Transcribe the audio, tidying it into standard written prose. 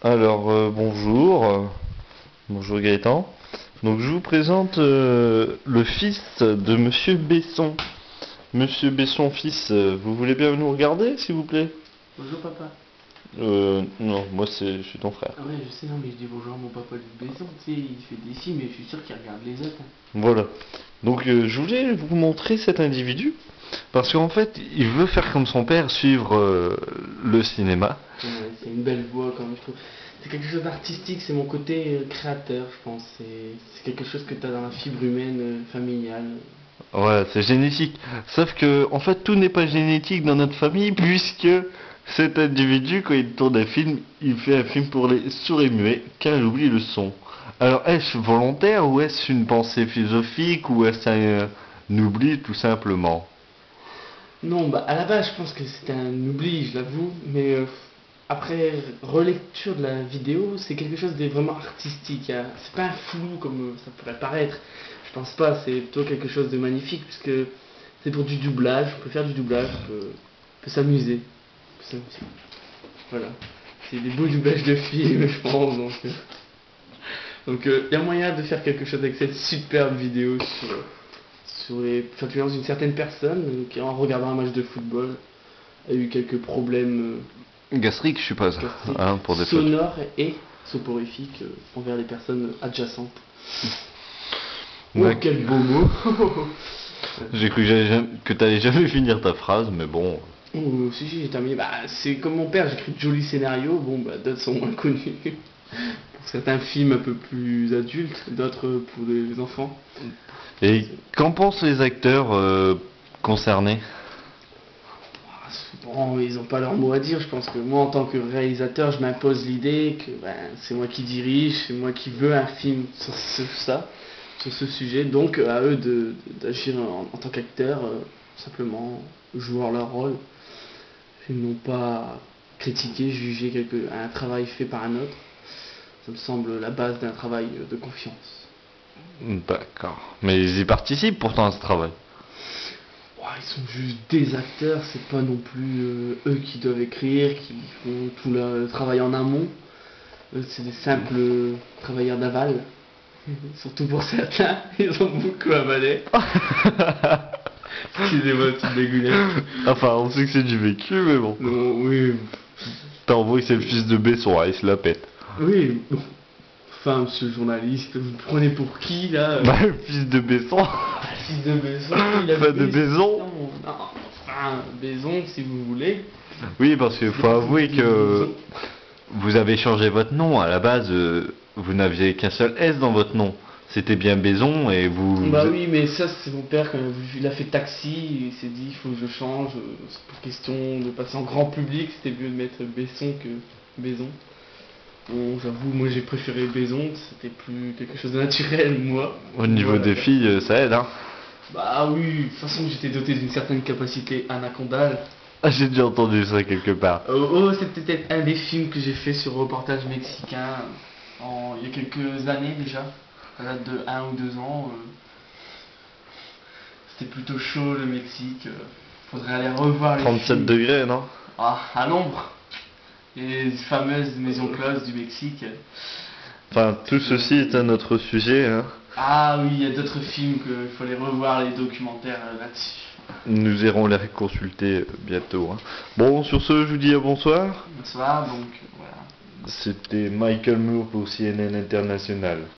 Alors, bonjour Gaëtan. Donc, je vous présente le fils de Monsieur Besson. Monsieur Besson, fils, vous voulez bien nous regarder, s'il vous plaît? Bonjour papa. Non, je suis ton frère. Ah ouais, je sais, non, mais je dis bonjour à mon papa du Besson, tu sais, il fait des films, mais je suis sûr qu'il regarde les autres, hein. Voilà. Donc, je voulais vous montrer cet individu, parce qu'en fait, il veut faire comme son père, suivre le cinéma. Ouais, c'est une belle voix quand même, je trouve. C'est quelque chose d'artistique, c'est mon côté créateur, je pense. C'est quelque chose que tu as dans la fibre humaine, familiale. Ouais, c'est génétique. Sauf que, en fait, tout n'est pas génétique dans notre famille, puisque cet individu, quand il tourne un film, il fait un film pour les sourds et muets, car il oublie le son. Alors, est-ce volontaire, ou est-ce une pensée philosophique, ou est-ce un oubli, tout simplement? Non, bah à la base, je pense que c'était un oubli, je l'avoue, mais après relecture de la vidéo, c'est quelque chose de vraiment artistique. C'est pas un flou comme ça pourrait paraître. Je pense pas, c'est plutôt quelque chose de magnifique, puisque c'est pour du doublage, on peut faire du doublage, on peut s'amuser. On peut s'amuser. Voilà. C'est des beaux doublages de films, je pense, donc il y a moyen de faire quelque chose avec cette superbe vidéo sur les flatulences d'une certaine personne qui, en regardant un match de football, a eu quelques problèmes Gastrique, je suppose, gastriques, hein, pour des potes. sonores et soporifiques envers les personnes adjacentes. Oh, Ouais. quel beau mot! J'ai cru que t'allais jamais finir ta phrase, mais bon. Oh, si, si, j'ai terminé. Bah, c'est comme mon père, j'écris de jolis scénarios. Bon, bah, d'autres sont moins connus. Pour certains films un peu plus adultes, d'autres pour des enfants. Et qu'en pensent les acteurs concernés? Bon, ils n'ont pas leur mot à dire. Je pense que moi, en tant que réalisateur, je m'impose l'idée que ben, c'est moi qui dirige, c'est moi qui veux un film sur sur ce sujet. Donc, à eux d'agir en tant qu'acteurs, simplement jouer leur rôle. Ils n'ont pas critiqué, jugé un travail fait par un autre. Ça me semble la base d'un travail de confiance. D'accord. Mais ils y participent pourtant à ce travail. Ouais, ils sont juste des acteurs, c'est pas non plus eux qui doivent écrire, qui font tout le travail en amont. Eux, c'est des simples travailleurs d'aval. Surtout pour certains, ils ont beaucoup avalé. Excusez-moi, petite dégoulette. Enfin, on sait que c'est du vécu, mais bon. Non, oui. T'as envoyé que c'est le fils de Besson, il se la pète. Oui, bon. Enfin, monsieur le journaliste, vous me prenez pour qui là? Bah, le fils de Besson. Fils de Besson, il a Enfin, de Bézon. Non, enfin, Bézon si vous voulez. Oui, parce qu'il faut avouer que vous avez changé votre nom. À la base, vous n'aviez qu'un seul S dans votre nom. C'était bien Bézon et vous... Bah oui, mais ça c'est mon père quand il a fait taxi, il s'est dit il faut que je change, c'est pour question de passer en grand public, c'était mieux de mettre Besson que Bézon. Bon, j'avoue, moi j'ai préféré Bézon, c'était plus quelque chose de naturel, moi. Au niveau Voilà. des filles, ça aide, hein. Bah oui, de toute façon j'étais doté d'une certaine capacité anacondale. Ah, j'ai déjà entendu ça quelque part. C'est peut-être un des films que j'ai fait sur reportage mexicain il y a quelques années déjà. Ça date de 1 ou 2 ans. C'était plutôt chaud le Mexique. Faudrait aller revoir les 37 films. degrés, non? Ah, à l'ombre. Les fameuses maisons closes du Mexique. Enfin, tout ceci est un autre sujet, hein. Ah oui, il y a d'autres films qu'il faut aller revoir, les documentaires là-dessus. Nous irons les consulter bientôt, hein. Bon, sur ce, je vous dis à bonsoir. Bonsoir, donc voilà. C'était Michael Moore pour CNN International.